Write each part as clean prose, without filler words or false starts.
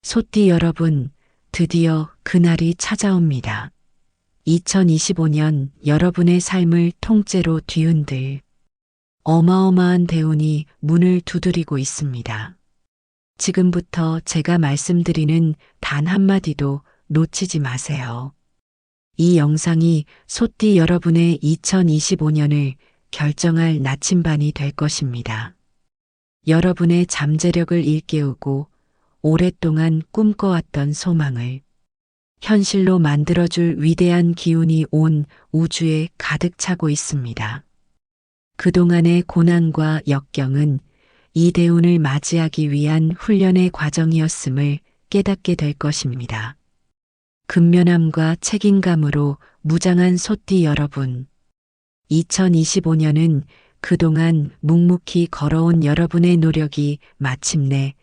소띠 여러분, 드디어 그날이 찾아옵니다. 2025년 여러분의 삶을 통째로 뒤흔들 어마어마한 대운이 문을 두드리고 있습니다. 지금부터 제가 말씀드리는 단 한마디도 놓치지 마세요. 이 영상이 소띠 여러분의 2025년을 결정할 나침반이 될 것입니다. 여러분의 잠재력을 일깨우고 오랫동안 꿈꿔왔던 소망을 현실로 만들어줄 위대한 기운이 온 우주에 가득 차고 있습니다. 그동안의 고난과 역경은 이 대운을 맞이하기 위한 훈련의 과정이었음을 깨닫게 될 것입니다. 근면함과 책임감으로 무장한 소띠 여러분, 2025년은 그동안 묵묵히 걸어온 여러분의 노력이 마침내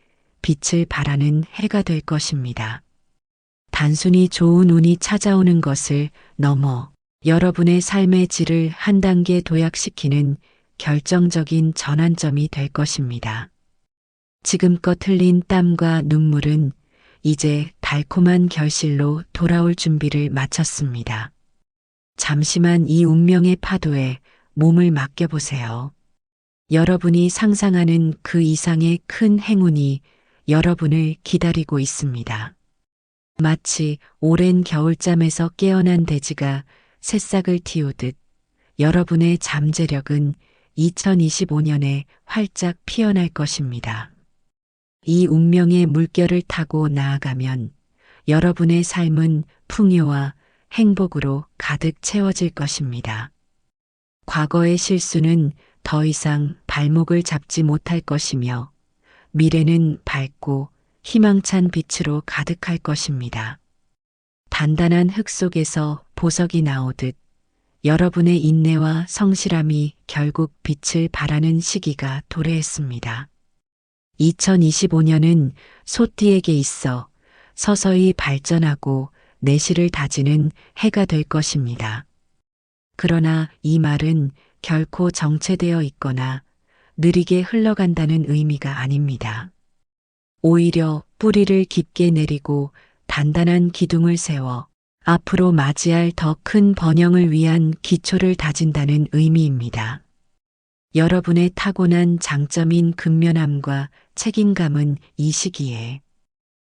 빛을 발하는 해가 될 것입니다. 단순히 좋은 운이 찾아오는 것을 넘어 여러분의 삶의 질을 한 단계 도약시키는 결정적인 전환점이 될 것입니다. 지금껏 흘린 땀과 눈물은 이제 달콤한 결실로 돌아올 준비를 마쳤습니다. 잠시만 이 운명의 파도에 몸을 맡겨보세요. 여러분이 상상하는 그 이상의 큰 행운이 여러분을 기다리고 있습니다. 마치 오랜 겨울잠에서 깨어난 돼지가 새싹을 틔우듯 여러분의 잠재력은 2025년에 활짝 피어날 것입니다. 이 운명의 물결을 타고 나아가면 여러분의 삶은 풍요와 행복으로 가득 채워질 것입니다. 과거의 실수는 더 이상 발목을 잡지 못할 것이며 미래는 밝고 희망찬 빛으로 가득할 것입니다. 단단한 흙 속에서 보석이 나오듯 여러분의 인내와 성실함이 결국 빛을 발하는 시기가 도래했습니다. 2025년은 소띠에게 있어 서서히 발전하고 내실을 다지는 해가 될 것입니다. 그러나 이 말은 결코 정체되어 있거나 느리게 흘러간다는 의미가 아닙니다. 오히려 뿌리를 깊게 내리고 단단한 기둥을 세워 앞으로 맞이할 더 큰 번영을 위한 기초를 다진다는 의미입니다. 여러분의 타고난 장점인 근면함과 책임감은 이 시기에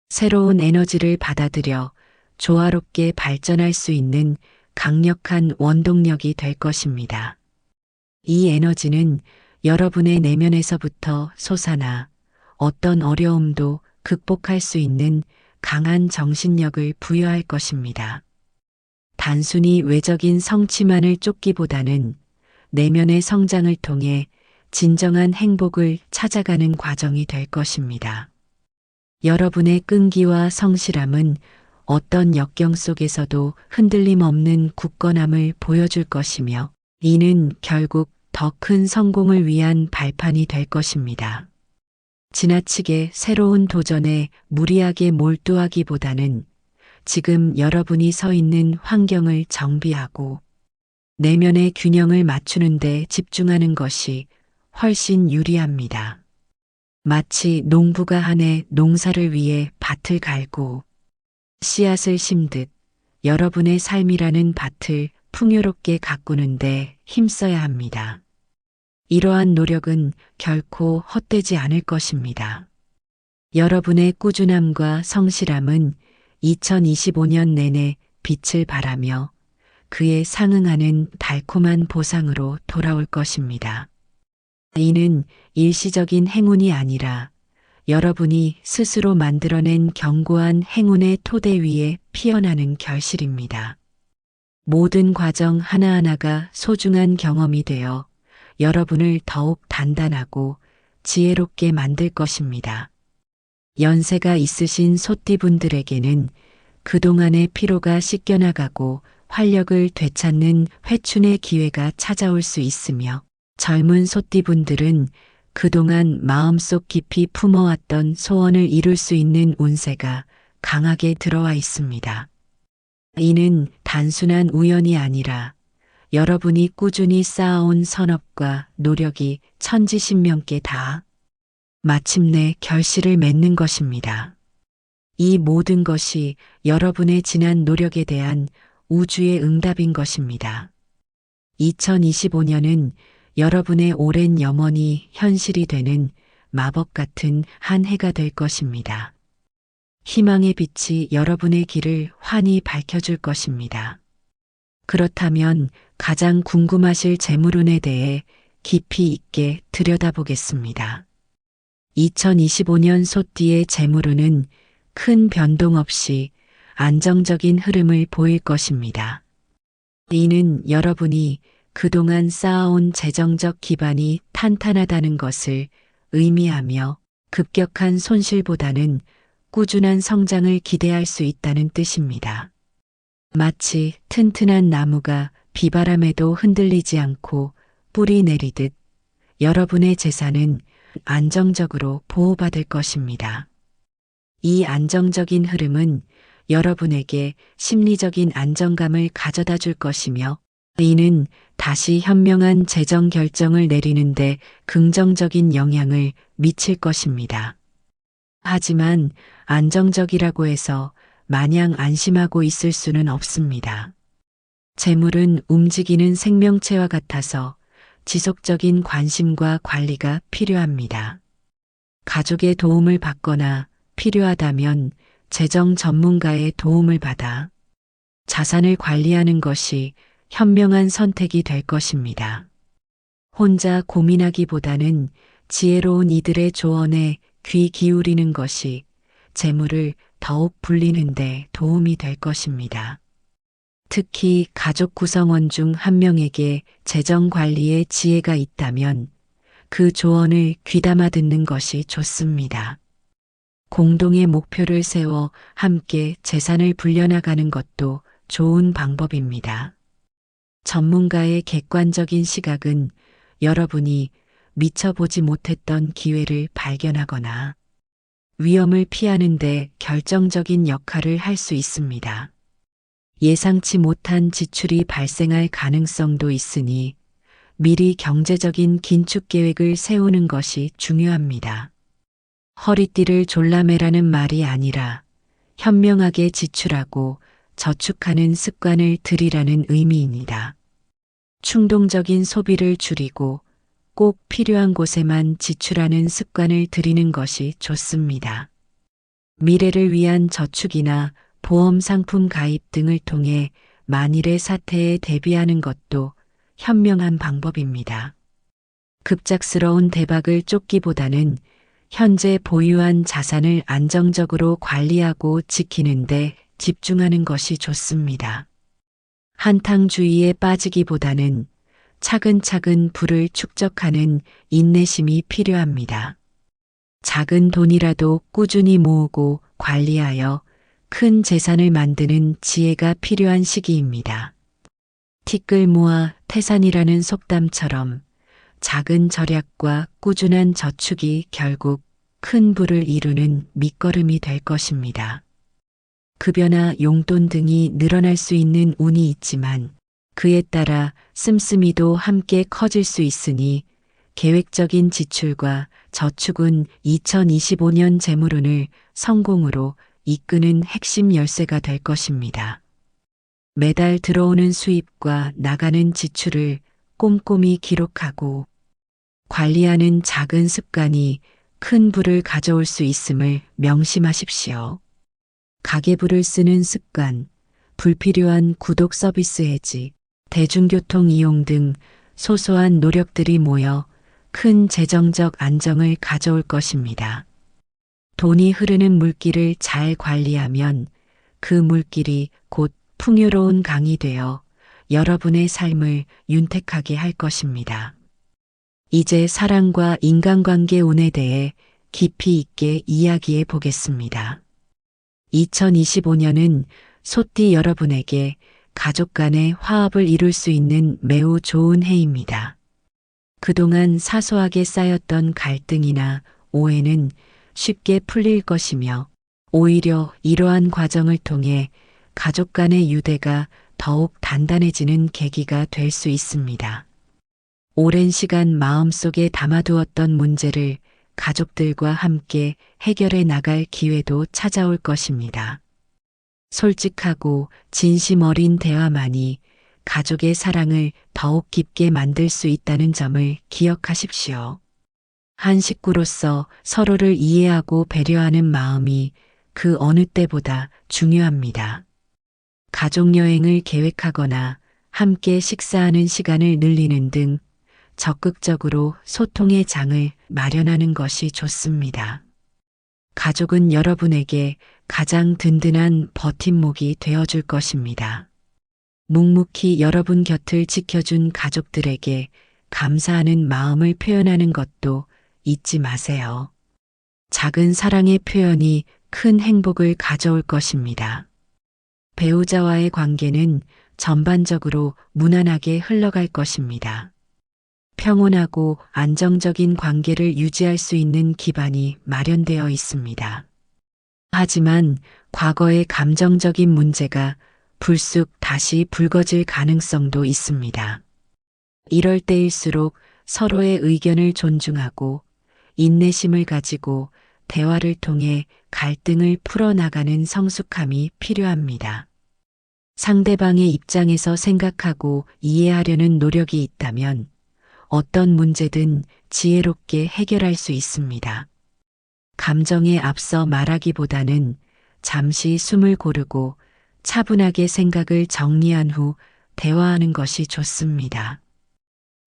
새로운 에너지를 받아들여 조화롭게 발전할 수 있는 강력한 원동력이 될 것입니다. 이 에너지는 여러분의 내면에서부터 솟아나 어떤 어려움도 극복할 수 있는 강한 정신력을 부여할 것입니다. 단순히 외적인 성취만을 쫓기보다는 내면의 성장을 통해 진정한 행복을 찾아가는 과정이 될 것입니다. 여러분의 끈기와 성실함은 어떤 역경 속에서도 흔들림 없는 굳건함을 보여줄 것이며 이는 결국 더 큰 성공을 위한 발판이 될 것입니다. 지나치게 새로운 도전에 무리하게 몰두하기보다는 지금 여러분이 서 있는 환경을 정비하고 내면의 균형을 맞추는 데 집중하는 것이 훨씬 유리합니다. 마치 농부가 한 해 농사를 위해 밭을 갈고 씨앗을 심듯 여러분의 삶이라는 밭을 풍요롭게 가꾸는데 힘써야 합니다. 이러한 노력은 결코 헛되지 않을 것입니다. 여러분의 꾸준함과 성실함은 2025년 내내 빛을 발하며 그에 상응하는 달콤한 보상으로 돌아올 것입니다. 이는 일시적인 행운이 아니라 여러분이 스스로 만들어낸 견고한 행운의 토대 위에 피어나는 결실입니다. 모든 과정 하나하나가 소중한 경험이 되어 여러분을 더욱 단단하고 지혜롭게 만들 것입니다. 연세가 있으신 소띠분들에게는 그동안의 피로가 씻겨나가고 활력을 되찾는 회춘의 기회가 찾아올 수 있으며 젊은 소띠분들은 그동안 마음속 깊이 품어왔던 소원을 이룰 수 있는 운세가 강하게 들어와 있습니다. 이는 단순한 우연이 아니라 여러분이 꾸준히 쌓아온 선업과 노력이 천지신명께 닿아 마침내 결실을 맺는 것입니다. 이 모든 것이 여러분의 지난 노력에 대한 우주의 응답인 것입니다. 2025년은 여러분의 오랜 염원이 현실이 되는 마법 같은 한 해가 될 것입니다. 희망의 빛이 여러분의 길을 환히 밝혀줄 것입니다. 그렇다면 가장 궁금하실 재물운에 대해 깊이 있게 들여다보겠습니다. 2025년 소띠의 재물운은 큰 변동 없이 안정적인 흐름을 보일 것입니다. 이는 여러분이 그동안 쌓아온 재정적 기반이 탄탄하다는 것을 의미하며 급격한 손실보다는 꾸준한 성장을 기대할 수 있다는 뜻입니다. 마치 튼튼한 나무가 비바람에도 흔들리지 않고 뿌리 내리듯 여러분의 재산은 안정적으로 보호받을 것입니다. 이 안정적인 흐름은 여러분에게 심리적인 안정감을 가져다 줄 것이며 이는 다시 현명한 재정 결정을 내리는데 긍정적인 영향을 미칠 것입니다. 하지만 안정적이라고 해서 마냥 안심하고 있을 수는 없습니다. 재물은 움직이는 생명체와 같아서 지속적인 관심과 관리가 필요합니다. 가족의 도움을 받거나 필요하다면 재정 전문가의 도움을 받아 자산을 관리하는 것이 현명한 선택이 될 것입니다. 혼자 고민하기보다는 지혜로운 이들의 조언에 귀 기울이는 것이 재물을 더욱 불리는 데 도움이 될 것입니다. 특히 가족 구성원 중 한 명에게 재정 관리에 지혜가 있다면 그 조언을 귀담아 듣는 것이 좋습니다. 공동의 목표를 세워 함께 재산을 불려나가는 것도 좋은 방법입니다. 전문가의 객관적인 시각은 여러분이 미처 보지 못했던 기회를 발견하거나 위험을 피하는 데 결정적인 역할을 할 수 있습니다. 예상치 못한 지출이 발생할 가능성도 있으니 미리 경제적인 긴축 계획을 세우는 것이 중요합니다. 허리띠를 졸라매라는 말이 아니라 현명하게 지출하고 저축하는 습관을 들이라는 의미입니다. 충동적인 소비를 줄이고 꼭 필요한 곳에만 지출하는 습관을 들이는 것이 좋습니다. 미래를 위한 저축이나 보험 상품 가입 등을 통해 만일의 사태에 대비하는 것도 현명한 방법입니다. 급작스러운 대박을 쫓기보다는 현재 보유한 자산을 안정적으로 관리하고 지키는데 집중하는 것이 좋습니다. 한탕주의에 빠지기보다는 차근차근 부를 축적하는 인내심이 필요합니다. 작은 돈이라도 꾸준히 모으고 관리하여 큰 재산을 만드는 지혜가 필요한 시기입니다. 티끌 모아 태산이라는 속담처럼 작은 절약과 꾸준한 저축이 결국 큰 부를 이루는 밑거름이 될 것입니다. 급여나 용돈 등이 늘어날 수 있는 운이 있지만 그에 따라 씀씀이도 함께 커질 수 있으니 계획적인 지출과 저축은 2025년 재물운을 성공으로 이끄는 핵심 열쇠가 될 것입니다. 매달 들어오는 수입과 나가는 지출을 꼼꼼히 기록하고 관리하는 작은 습관이 큰 부를 가져올 수 있음을 명심하십시오. 가계부를 쓰는 습관, 불필요한 구독 서비스 해지, 대중교통 이용 등 소소한 노력들이 모여 큰 재정적 안정을 가져올 것입니다. 돈이 흐르는 물길을 잘 관리하면 그 물길이 곧 풍요로운 강이 되어 여러분의 삶을 윤택하게 할 것입니다. 이제 사랑과 인간관계 운에 대해 깊이 있게 이야기해 보겠습니다. 2025년은 소띠 여러분에게 가족 간의 화합을 이룰 수 있는 매우 좋은 해입니다. 그동안 사소하게 쌓였던 갈등이나 오해는 쉽게 풀릴 것이며 오히려 이러한 과정을 통해 가족 간의 유대가 더욱 단단해지는 계기가 될 수 있습니다. 오랜 시간 마음속에 담아두었던 문제를 가족들과 함께 해결해 나갈 기회도 찾아올 것입니다. 솔직하고 진심 어린 대화만이 가족의 사랑을 더욱 깊게 만들 수 있다는 점을 기억하십시오. 한 식구로서 서로를 이해하고 배려하는 마음이 그 어느 때보다 중요합니다. 가족여행을 계획하거나 함께 식사하는 시간을 늘리는 등 적극적으로 소통의 장을 마련하는 것이 좋습니다. 가족은 여러분에게 가장 든든한 버팀목이 되어줄 것입니다. 묵묵히 여러분 곁을 지켜준 가족들에게 감사하는 마음을 표현하는 것도 잊지 마세요. 작은 사랑의 표현이 큰 행복을 가져올 것입니다. 배우자와의 관계는 전반적으로 무난하게 흘러갈 것입니다. 평온하고 안정적인 관계를 유지할 수 있는 기반이 마련되어 있습니다. 하지만 과거의 감정적인 문제가 불쑥 다시 불거질 가능성도 있습니다. 이럴 때일수록 서로의 의견을 존중하고 인내심을 가지고 대화를 통해 갈등을 풀어나가는 성숙함이 필요합니다. 상대방의 입장에서 생각하고 이해하려는 노력이 있다면 어떤 문제든 지혜롭게 해결할 수 있습니다. 감정에 앞서 말하기보다는 잠시 숨을 고르고 차분하게 생각을 정리한 후 대화하는 것이 좋습니다.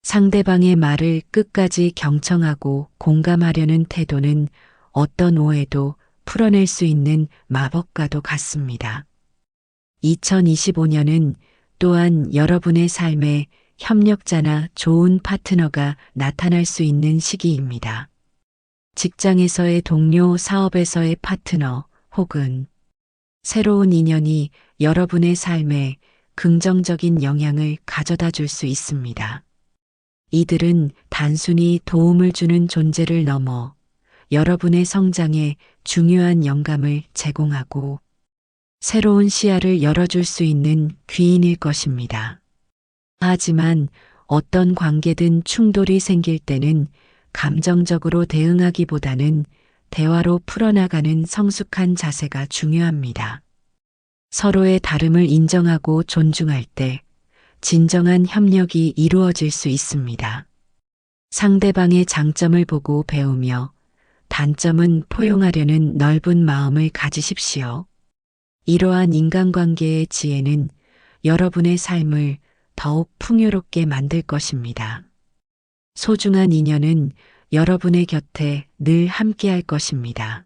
상대방의 말을 끝까지 경청하고 공감하려는 태도는 어떤 오해도 풀어낼 수 있는 마법과도 같습니다. 2025년은 또한 여러분의 삶에 협력자나 좋은 파트너가 나타날 수 있는 시기입니다. 직장에서의 동료, 사업에서의 파트너 혹은 새로운 인연이 여러분의 삶에 긍정적인 영향을 가져다 줄 수 있습니다. 이들은 단순히 도움을 주는 존재를 넘어 여러분의 성장에 중요한 영감을 제공하고 새로운 시야를 열어줄 수 있는 귀인일 것입니다. 하지만 어떤 관계든 충돌이 생길 때는 감정적으로 대응하기보다는 대화로 풀어나가는 성숙한 자세가 중요합니다. 서로의 다름을 인정하고 존중할 때 진정한 협력이 이루어질 수 있습니다. 상대방의 장점을 보고 배우며 단점은 포용하려는 넓은 마음을 가지십시오. 이러한 인간관계의 지혜는 여러분의 삶을 더욱 풍요롭게 만들 것입니다. 소중한 인연은 여러분의 곁에 늘 함께할 것입니다.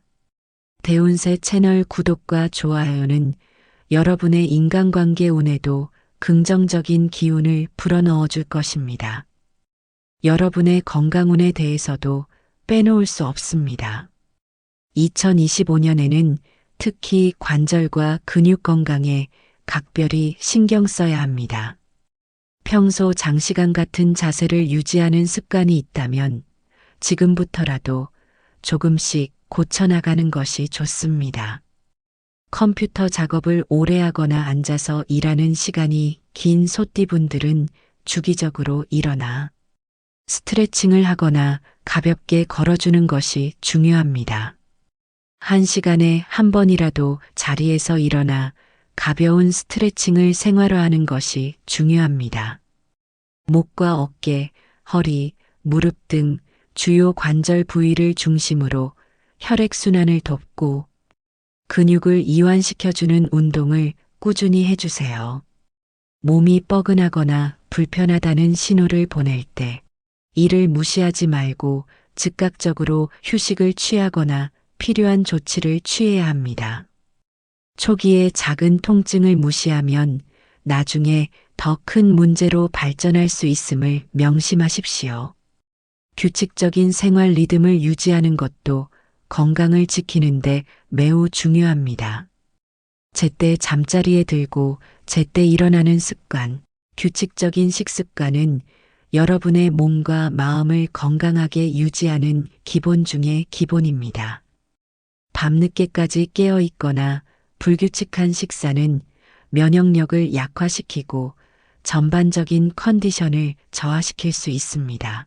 대운세 채널 구독과 좋아요는 여러분의 인간관계 운에도 긍정적인 기운을 불어넣어 줄 것입니다. 여러분의 건강운에 대해서도 빼놓을 수 없습니다. 2025년에는 특히 관절과 근육 건강에 각별히 신경 써야 합니다. 평소 장시간 같은 자세를 유지하는 습관이 있다면 지금부터라도 조금씩 고쳐나가는 것이 좋습니다. 컴퓨터 작업을 오래 하거나 앉아서 일하는 시간이 긴 소띠분들은 주기적으로 일어나 스트레칭을 하거나 가볍게 걸어주는 것이 중요합니다. 1시간에 한 번이라도 자리에서 일어나 가벼운 스트레칭을 생활화하는 것이 중요합니다. 목과 어깨, 허리, 무릎 등 주요 관절 부위를 중심으로 혈액순환을 돕고 근육을 이완시켜주는 운동을 꾸준히 해주세요. 몸이 뻐근하거나 불편하다는 신호를 보낼 때 이를 무시하지 말고 즉각적으로 휴식을 취하거나 필요한 조치를 취해야 합니다. 초기에 작은 통증을 무시하면 나중에 더 큰 문제로 발전할 수 있음을 명심하십시오. 규칙적인 생활 리듬을 유지하는 것도 건강을 지키는데 매우 중요합니다. 제때 잠자리에 들고 제때 일어나는 습관, 규칙적인 식습관은 여러분의 몸과 마음을 건강하게 유지하는 기본 중의 기본입니다. 밤늦게까지 깨어 있거나 불규칙한 식사는 면역력을 약화시키고 전반적인 컨디션을 저하시킬 수 있습니다.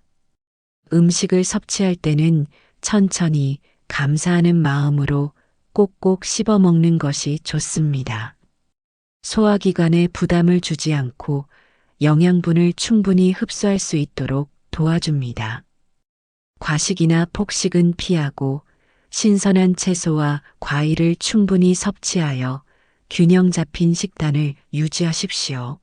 음식을 섭취할 때는 천천히 감사하는 마음으로 꼭꼭 씹어 먹는 것이 좋습니다. 소화기관에 부담을 주지 않고 영양분을 충분히 흡수할 수 있도록 도와줍니다. 과식이나 폭식은 피하고 신선한 채소와 과일을 충분히 섭취하여 균형 잡힌 식단을 유지하십시오.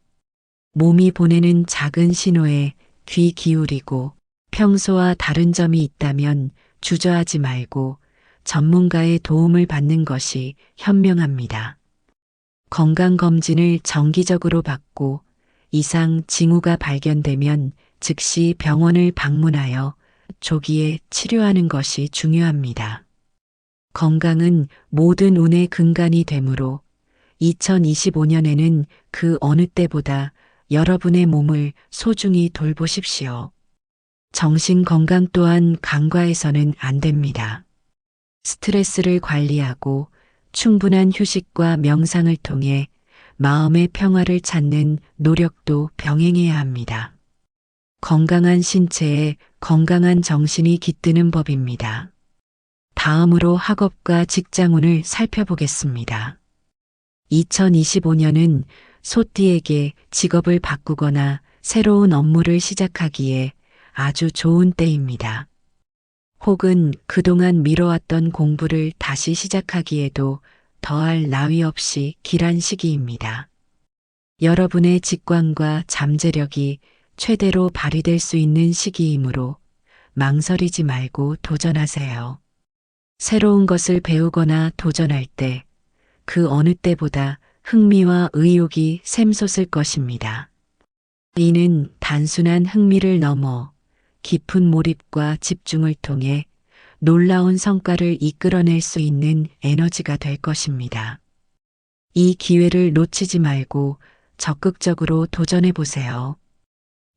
몸이 보내는 작은 신호에 귀 기울이고 평소와 다른 점이 있다면 주저하지 말고 전문가의 도움을 받는 것이 현명합니다. 건강검진을 정기적으로 받고 이상 징후가 발견되면 즉시 병원을 방문하여 조기에 치료하는 것이 중요합니다. 건강은 모든 운의 근간이 되므로 2025년에는 그 어느 때보다 여러분의 몸을 소중히 돌보십시오. 정신 건강 또한 간과해서는 안 됩니다. 스트레스를 관리하고 충분한 휴식과 명상을 통해 마음의 평화를 찾는 노력도 병행해야 합니다. 건강한 신체에 건강한 정신이 깃드는 법입니다. 다음으로 학업과 직장운을 살펴보겠습니다. 2025년은 소띠에게 직업을 바꾸거나 새로운 업무를 시작하기에 아주 좋은 때입니다. 혹은 그동안 미뤄왔던 공부를 다시 시작하기에도 더할 나위 없이 길한 시기입니다. 여러분의 직관과 잠재력이 최대로 발휘될 수 있는 시기이므로 망설이지 말고 도전하세요. 새로운 것을 배우거나 도전할 때 그 어느 때보다 흥미와 의욕이 샘솟을 것입니다. 이는 단순한 흥미를 넘어 깊은 몰입과 집중을 통해 놀라운 성과를 이끌어낼 수 있는 에너지가 될 것입니다. 이 기회를 놓치지 말고 적극적으로 도전해 보세요.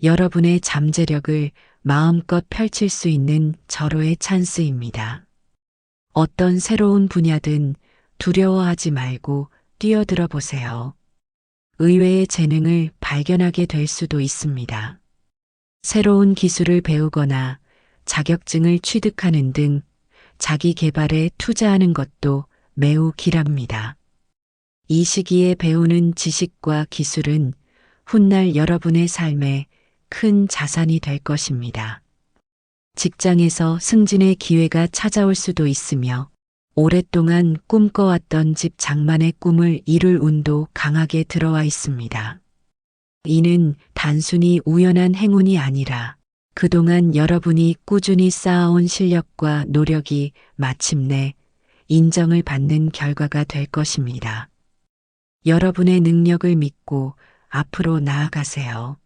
여러분의 잠재력을 마음껏 펼칠 수 있는 절호의 찬스입니다. 어떤 새로운 분야든 두려워하지 말고 뛰어들어 보세요. 의외의 재능을 발견하게 될 수도 있습니다. 새로운 기술을 배우거나 자격증을 취득하는 등 자기 개발에 투자하는 것도 매우 길합니다. 이 시기에 배우는 지식과 기술은 훗날 여러분의 삶에 큰 자산이 될 것입니다. 직장에서 승진의 기회가 찾아올 수도 있으며 오랫동안 꿈꿔왔던 집 장만의 꿈을 이룰 운도 강하게 들어와 있습니다. 이는 단순히 우연한 행운이 아니라 그동안 여러분이 꾸준히 쌓아온 실력과 노력이 마침내 인정을 받는 결과가 될 것입니다. 여러분의 능력을 믿고 앞으로 나아가세요.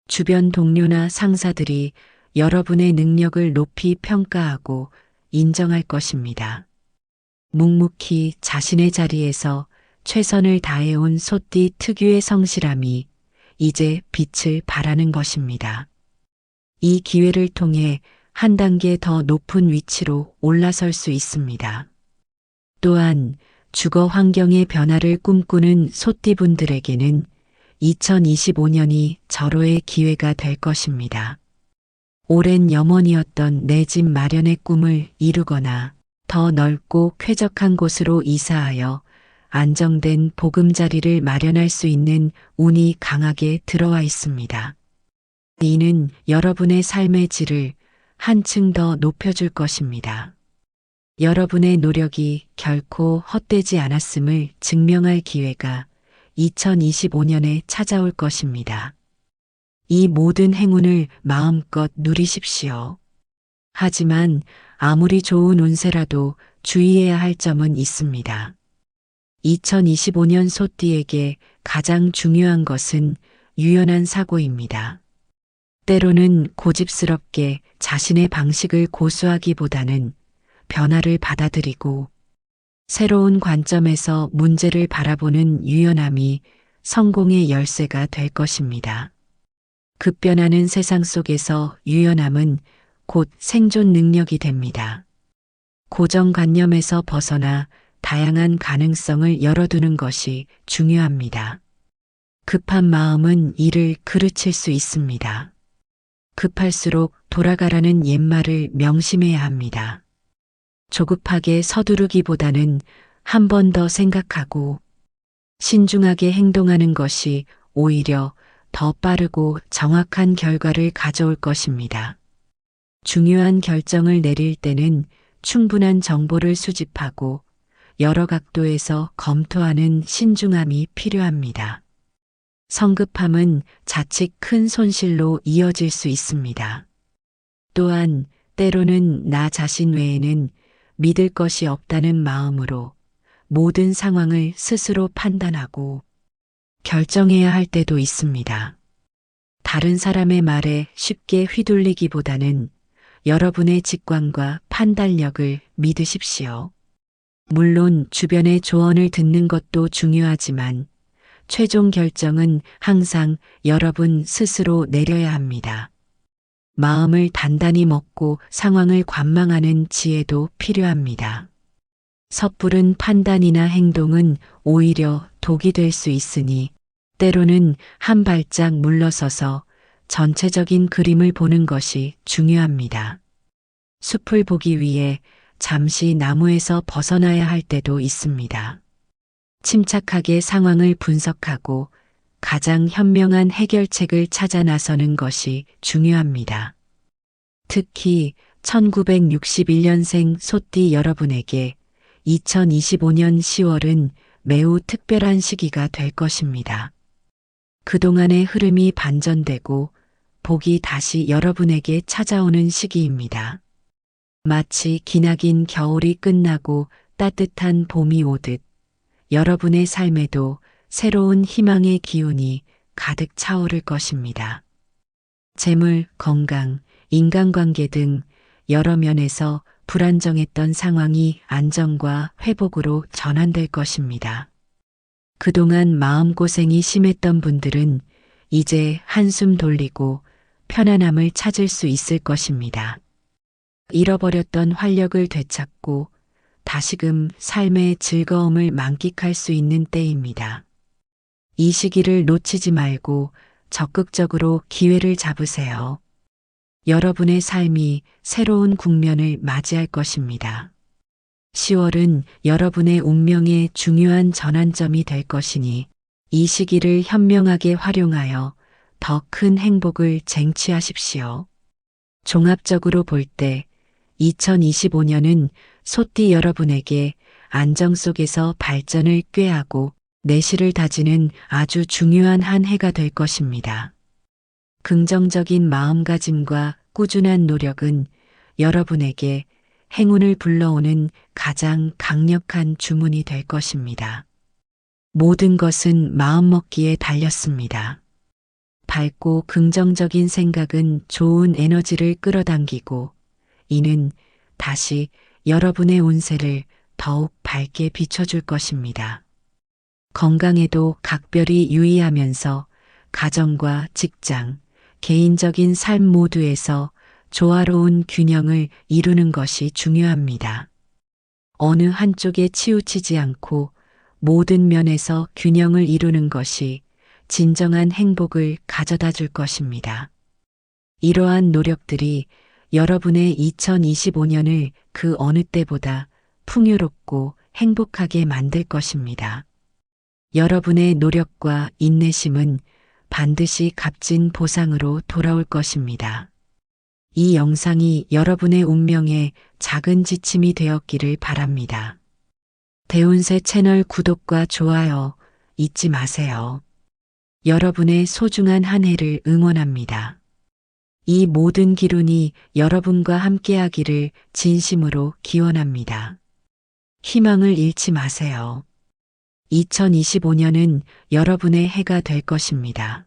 주변 동료나 상사들이 여러분의 능력을 높이 평가하고 인정할 것입니다. 묵묵히 자신의 자리에서 최선을 다해온 소띠 특유의 성실함이 이제 빛을 발하는 것입니다. 이 기회를 통해 한 단계 더 높은 위치로 올라설 수 있습니다. 또한 주거 환경의 변화를 꿈꾸는 소띠분들에게는 2025년이 절호의 기회가 될 것입니다. 오랜 염원이었던 내 집 마련의 꿈을 이루거나 더 넓고 쾌적한 곳으로 이사하여 안정된 보금자리를 마련할 수 있는 운이 강하게 들어와 있습니다. 이는 여러분의 삶의 질을 한층 더 높여줄 것입니다. 여러분의 노력이 결코 헛되지 않았음을 증명할 기회가 2025년에 찾아올 것입니다. 이 모든 행운을 마음껏 누리십시오. 하지만 아무리 좋은 운세라도 주의해야 할 점은 있습니다. 2025년 소띠에게 가장 중요한 것은 유연한 사고입니다. 때로는 고집스럽게 자신의 방식을 고수하기보다는 변화를 받아들이고 새로운 관점에서 문제를 바라보는 유연함이 성공의 열쇠가 될 것입니다. 급변하는 세상 속에서 유연함은 곧 생존 능력이 됩니다. 고정관념에서 벗어나 다양한 가능성을 열어두는 것이 중요합니다. 급한 마음은 일을 그르칠 수 있습니다. 급할수록 돌아가라는 옛말을 명심해야 합니다. 조급하게 서두르기보다는 한 번 더 생각하고 신중하게 행동하는 것이 오히려 더 빠르고 정확한 결과를 가져올 것입니다. 중요한 결정을 내릴 때는 충분한 정보를 수집하고 여러 각도에서 검토하는 신중함이 필요합니다. 성급함은 자칫 큰 손실로 이어질 수 있습니다. 또한 때로는 나 자신 외에는 믿을 것이 없다는 마음으로 모든 상황을 스스로 판단하고 결정해야 할 때도 있습니다. 다른 사람의 말에 쉽게 휘둘리기보다는 여러분의 직관과 판단력을 믿으십시오. 물론 주변의 조언을 듣는 것도 중요하지만 최종 결정은 항상 여러분 스스로 내려야 합니다. 마음을 단단히 먹고 상황을 관망하는 지혜도 필요합니다. 섣부른 판단이나 행동은 오히려 독이 될 수 있으니 때로는 한 발짝 물러서서 전체적인 그림을 보는 것이 중요합니다. 숲을 보기 위해 잠시 나무에서 벗어나야 할 때도 있습니다. 침착하게 상황을 분석하고 가장 현명한 해결책을 찾아 나서는 것이 중요합니다. 특히 1961년생 소띠 여러분에게 2025년 10월은 매우 특별한 시기가 될 것입니다. 그동안의 흐름이 반전되고 복이 다시 여러분에게 찾아오는 시기입니다. 마치 기나긴 겨울이 끝나고 따뜻한 봄이 오듯 여러분의 삶에도 새로운 희망의 기운이 가득 차오를 것입니다. 재물, 건강, 인간관계 등 여러 면에서 불안정했던 상황이 안정과 회복으로 전환될 것입니다. 그동안 마음고생이 심했던 분들은 이제 한숨 돌리고 편안함을 찾을 수 있을 것입니다. 잃어버렸던 활력을 되찾고 다시금 삶의 즐거움을 만끽할 수 있는 때입니다. 이 시기를 놓치지 말고 적극적으로 기회를 잡으세요. 여러분의 삶이 새로운 국면을 맞이할 것입니다. 10월은 여러분의 운명의 중요한 전환점이 될 것이니 이 시기를 현명하게 활용하여 더 큰 행복을 쟁취하십시오. 종합적으로 볼 때 2025년은 소띠 여러분에게 안정 속에서 발전을 꾀하고 내실을 다지는 아주 중요한 한 해가 될 것입니다. 긍정적인 마음가짐과 꾸준한 노력은 여러분에게 행운을 불러오는 가장 강력한 주문이 될 것입니다. 모든 것은 마음먹기에 달렸습니다. 밝고 긍정적인 생각은 좋은 에너지를 끌어당기고 이는 다시 여러분의 운세를 더욱 밝게 비춰줄 것입니다. 건강에도 각별히 유의하면서 가정과 직장, 개인적인 삶 모두에서 조화로운 균형을 이루는 것이 중요합니다. 어느 한쪽에 치우치지 않고 모든 면에서 균형을 이루는 것이 진정한 행복을 가져다 줄 것입니다. 이러한 노력들이 여러분의 2025년을 그 어느 때보다 풍요롭고 행복하게 만들 것입니다. 여러분의 노력과 인내심은 반드시 값진 보상으로 돌아올 것입니다. 이 영상이 여러분의 운명에 작은 지침이 되었기를 바랍니다. 대운세 채널 구독과 좋아요 잊지 마세요. 여러분의 소중한 한 해를 응원합니다. 이 모든 기운이 여러분과 함께하기를 진심으로 기원합니다. 희망을 잃지 마세요. 2025년은 여러분의 해가 될 것입니다.